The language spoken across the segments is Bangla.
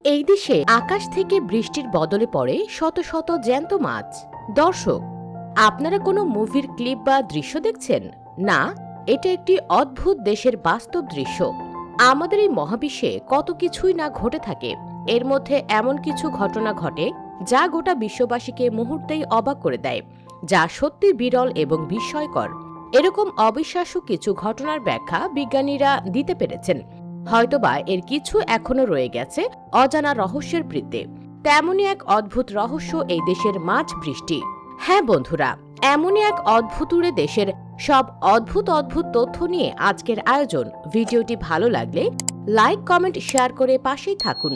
এই দেশে আকাশ থেকে বৃষ্টির বদলে পড়ে শত শত জ্যান্ত মাছ। দর্শক, আপনারা কোনো মুভির ক্লিপ বা দৃশ্য দেখছেন না? এটা একটি অদ্ভুত দেশের বাস্তব দৃশ্য। আমাদের এই মহাবিশ্বে কত কিছুই না ঘটে থাকে। এর মধ্যে এমন কিছু ঘটনা ঘটে যা গোটা বিশ্ববাসীকে মুহূর্তেই অবাক করে দেয়, যা সত্যি বিরল এবং বিস্ময়কর। এরকম অবিশ্বাস্য কিছু ঘটনার ব্যাখ্যা বিজ্ঞানীরা দিতে পেরেছেন, হয়তোবা এর কিছু এখনো রয়ে গেছে অজানা রহস্যের বৃত্তে। তেমনই এক অদ্ভুত রহস্য এই দেশের মাছ বৃষ্টি। হ্যাঁ বন্ধুরা, এমনই এক অদ্ভুতুড়ে দেশের সব অদ্ভুত অদ্ভুত তথ্য নিয়ে আজকের আয়োজন। ভিডিওটি ভালো লাগলে লাইক, কমেন্ট, শেয়ার করে পাশেই থাকুন।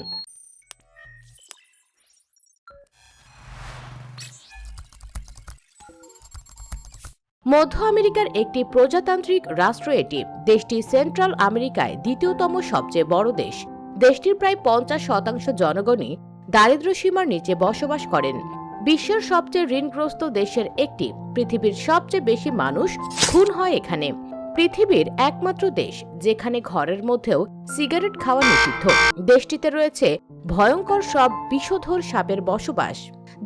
মধ্য আমেরিকার একটি প্রজাতান্ত্রিক রাষ্ট্র এটি। দেশটি সেন্ট্রাল আমেরিকায় দ্বিতীয়তম সবচেয়ে বড় দেশ। দেশটির প্রায় 50% জনগণই দারিদ্র্য সীমার নিচে বসবাস করেন। বিশ্বের সবচেয়ে ঋণগ্রস্ত দেশের একটি। পৃথিবীর সবচেয়ে বেশি মানুষ খুন হয় এখানে। পৃথিবীর একমাত্র দেশ যেখানে ঘরের মধ্যেও সিগারেট খাওয়া নিষিদ্ধ। দেশটিতে রয়েছে ভয়ঙ্কর সব বিষধর সাপের বসবাস।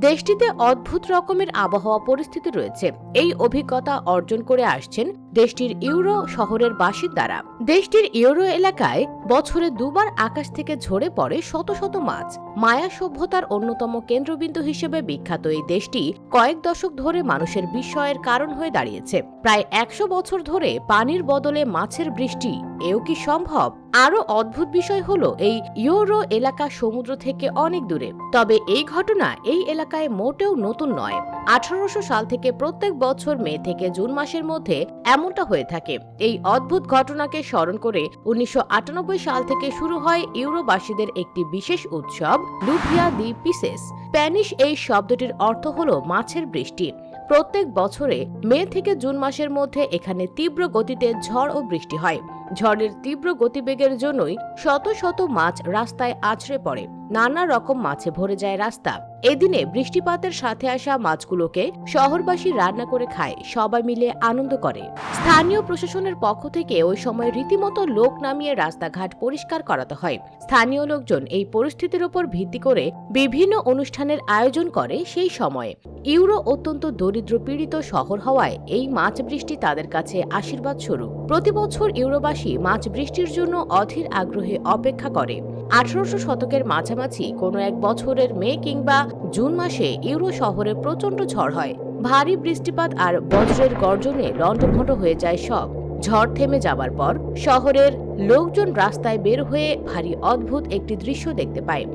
দেশটিতে অদ্ভুত রকমের আবহাওয়া পরিস্থিতি রয়েছে। এই অভিজ্ঞতা অর্জন করে আসছেন দেশটির ইউরো শহরের বাসিন্দারা। দেশটির ইউরো এলাকায় বছরে দুবার আকাশ থেকে ঝরে পড়ে শত শত মাছ। মায়া সভ্যতার অন্যতম কেন্দ্রবিন্দু হিসেবে বিখ্যাত এই দেশটি কয়েক দশক ধরে মানুষের বিস্ময়ের কারণ হয়ে দাঁড়িয়েছে। প্রায় 100 বছর ধরে পানির বদলে মাছের বৃষ্টি, এও কি সম্ভব? আরো অদ্ভুত বিষয় হলো এই ইউরো এলাকা সমুদ্র থেকে অনেক দূরে। তবে এই ঘটনা এই এলাকায় মোটেও নতুন নয়। 1800 সাল থেকে প্রত্যেক বছর মে থেকে জুন মাসের মধ্যে এমনটা হয়ে থাকে। এই অদ্ভুত ঘটনাকে স্মরণ করে 1998 সাল থেকে শুরু হয় ইউরোবাসীদের একটি বিশেষ উৎসব, লুভিয়া দি পিসেস। স্প্যানিশ এই শব্দটির অর্থ হলো মাছের বৃষ্টি। প্রত্যেক বছরে মে থেকে জুন মাসের মধ্যে এখানে তীব্র গতিতে ঝড় ও বৃষ্টি হয়। ঝড়ের তীব্র গতিবেগের জন্যই শত শত মাছ রাস্তায় আছড়ে পড়ে। নানা রকম মাছে ভরে যায় রাস্তা। এদিনে বৃষ্টিপাতের সাথে আসা মাছগুলোকে শহরবাসী রান্না করে খায়, সবাই মিলে আনন্দ করে। স্থানীয় প্রশাসনের পক্ষ থেকে ওই সময় রীতিমতো লোক নামিয়ে রাস্তাঘাট পরিষ্কার করাতে হয়। স্থানীয় লোকজন এই পরিস্থিতির উপর ভিত্তি করে বিভিন্ন অনুষ্ঠানের আয়োজন করে। সেই সময়ে ইউরো অত্যন্ত দরিদ্র পীড়িত শহর হওয়ায় এই মাছ বৃষ্টি তাদের কাছে আশীর্বাদ স্বরূপ। প্রতি বছর ইউরোবাসী মাছ বৃষ্টির জন্য অধীর আগ্রহে অপেক্ষা করে। 1800 শতকের মাঝামাঝি কোনো এক বছরের মে কিংবা জুন মাসে ইউরো শহরে প্রচন্ড ঝড় হয়। ভারী বৃষ্টিপাত আর বজ্রের গর্জনে লণ্ডভণ্ড হয়ে যায় সব। ঝড় থেমে যাবার পর শহরের লোকজন রাস্তায় বের হয়ে ভারী অদ্ভুত একটি দৃশ্য দেখতে পায়।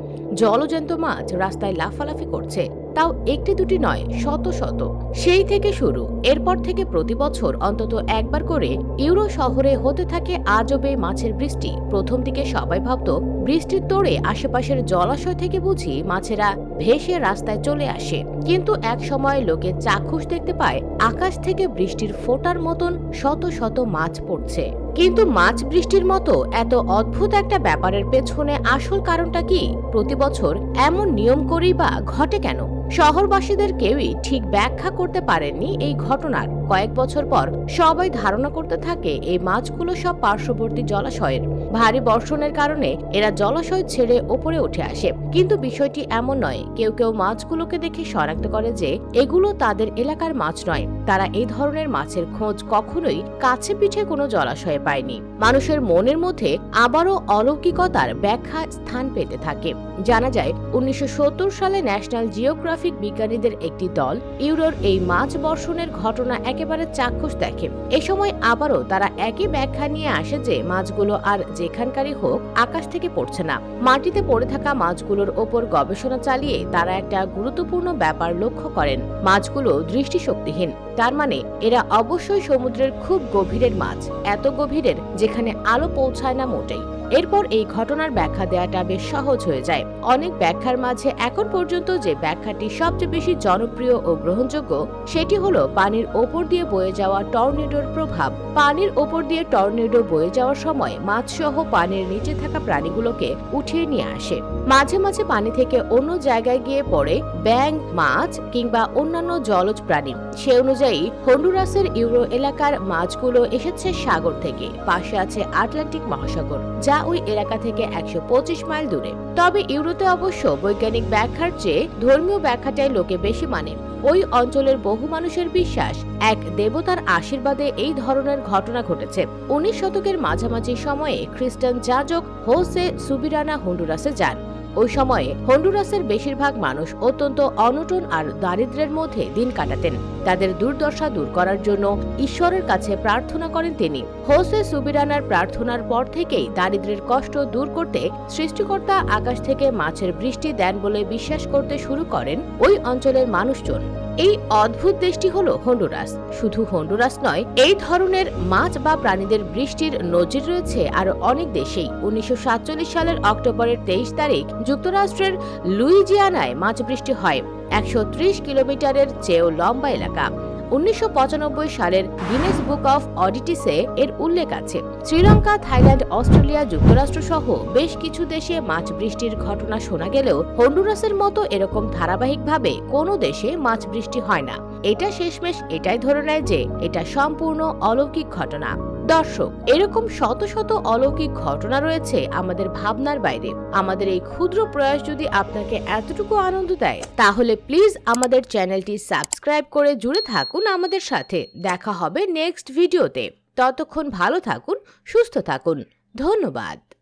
জলজ্যান্ত মাছ রাস্তায় লাফালাফি করছে, তাও একটি দুটি নয়, শত শত। সেই থেকে শুরু। এরপর থেকে প্রতি বছর অন্তত একবার করে ইউরো শহরে হতে থাকে আজবে মাছের বৃষ্টি। প্রথম দিকে সবাই ভাবত বৃষ্টির তোড়ে আশেপাশের জলাশয় থেকে বুঝি মাছেরা ভেসে রাস্তায় চলে আসে। কিন্তু এক সময় লোকে চাক্ষুষ দেখতে পায় আকাশ থেকে বৃষ্টির ফোঁটার মতন শত শত মাছ পড়ছে। কিন্তু মাছ বৃষ্টির মতো এত অদ্ভুত একটা ব্যাপারের পেছনে আসল কারণটা কি? প্রতি বছর এমন নিয়ম করেই বা ঘটে কেন? শহরবাসীদের কেউই ঠিক ব্যাখ্যা করতে পারেননি এই ঘটনার। কয়েক বছর পর সবাই ধারণা করতে থাকে এই মাছগুলো সব পার্শ্ববর্তী জলাশয়ের। ভারী বর্ষণের কারণে এরা জলাশয় ছেড়ে ওপরে উঠে আসে। কিন্তু বিষয়টি এমন নয়। কেউ কেউ মাছগুলোকে দেখে শনাক্ত করে যে এগুলো তাদের এলাকার মাছ নয়। তারা এই ধরনের মাছের খোঁজ কখনোই কাছে পিঠে কোনো জলাশয়ে পায়নি। মানুষের মনের মধ্যে আবারও অলৌকিকতার ব্যাখ্যা স্থান পেতে থাকে। জানা যায় 1970 সালে ন্যাশনাল জিওগ্রাফিক বিজ্ঞানীদের একটি দল ইউরোর এই মাছ বর্ষণের ঘটনা একেবারে চাক্ষুষ দেখে। এ সময় আবারও তারা একই ব্যাখ্যা নিয়ে আসে যে মাছগুলো আর যেখানকারই হোক আকাশ থেকে পড়ছে না। মাটিতে পড়ে থাকা মাছগুলোর ওপর গবেষণা চালিয়ে তারা একটা গুরুত্বপূর্ণ ব্যাপার লক্ষ্য করেন। মাছগুলো দৃষ্টিশক্তিহীন। তার মানে এরা অবশ্যই সমুদ্রের খুব গভীরের মাছ, এত গভীরের যেখানে আলো পৌঁছায় না মোটেই। এরপর এই ঘটনার ব্যাখ্যা দেওয়াটা বেশ সহজ হয়ে যায়। অনেক ব্যাখ্যার মাঝে এখন পর্যন্ত যে ব্যাখ্যাটি সবচেয়ে বেশি জনপ্রিয় ও গ্রহণযোগ্য সেটি হলো পানির ওপর দিয়ে বয়ে যাওয়া টর্নেডোর প্রভাব। পানির ওপর দিয়ে টর্নেডো বয়ে যাওয়ার সময় মাছ সহ পানির নিচে থাকা প্রাণীগুলোকে উঠিয়ে নিয়ে আসে। মাঝে মাঝে পানি থেকে অন্য জায়গায় গিয়ে পড়ে ব্যাঙ, মাছ কিংবা অন্যান্য জলজ প্রাণী। সে অনুযায়ী হন্ডুরাসের ইউরো এলাকার মাছগুলো এসেছে সাগর থেকে। পাশে আছে আটলান্টিক মহাসাগর, যা ওই এলাকা থেকে 125 মাইল দূরে। তবে ইউরোতে অবশ্য বৈজ্ঞানিক ব্যাখ্যার চেয়ে ধর্মীয় ব্যাখ্যাটাই লোকে বেশি মানে। ওই অঞ্চলের বহু মানুষের বিশ্বাস এক দেবতার আশীর্বাদে এই ধরনের ঘটনা ঘটেছে। 19 শতকের মাঝামাঝি সময়ে খ্রিস্টান যাজক হোসে সুবিরানা হন্ডুরাসে যান। ওই সময়ে হন্ডুরাসের বেশিরভাগ মানুষ অত্যন্ত অনটন আর দারিদ্র্যের মধ্যে দিন কাটাতেন। তাদের দুর্দশা দূর করার জন্য ঈশ্বরের কাছে প্রার্থনা করেন তিনি। হোসে সুবিরানার প্রার্থনার পর থেকেই দারিদ্র্যের কষ্ট দূর করতে সৃষ্টিকর্তা আকাশ থেকে মাছের বৃষ্টি দেন বলে বিশ্বাস করতে শুরু করেন ওই অঞ্চলের মানুষজন। এই অদ্ভুত দেশটি হলো হন্ডুরাস। শুধু হন্ডুরাস নয়, এই ধরনের মাছ বা প্রাণীদের বৃষ্টির নজির রয়েছে আরো অনেক দেশেই। 1947 সালের অক্টোবরের 23 তারিখ যুক্তরাষ্ট্রের লুইজিয়ানায় মাছ বৃষ্টি হয়। 130 কিলোমিটারের চেয়েও লম্বা এলাকা। 1995 সালের গিনেস বুক অফ অডিটিসে এর উল্লেখ আছে। শ্রীলঙ্কা, থাইল্যান্ড, অস্ট্রেলিয়া, যুক্তরাষ্ট্র সহ বেশ কিছু দেশে মাছ বৃষ্টির ঘটনা শোনা গেলেও হন্ডুরাসের মতো এরকম ধারাবাহিকভাবে কোনো দেশে মাছ বৃষ্টি হয় না। এটা শেষমেশ এটাই ধরে নেয় যে এটা সম্পূর্ণ অলৌকিক ঘটনা। দর্শক, এরকম শত শত অলৌকিক ঘটনা রয়েছে আমাদের ভাবনার বাইরে। আমাদের এই ক্ষুদ্র প্রয়াস যদি আপনাকে এতটুকু আনন্দ দেয়, তাহলে প্লিজ আমাদের চ্যানেলটি সাবস্ক্রাইব করে জুড়ে থাকুন আমাদের সাথে। দেখা হবে নেক্সট ভিডিওতে। ততক্ষণ ভালো থাকুন, সুস্থ থাকুন। ধন্যবাদ।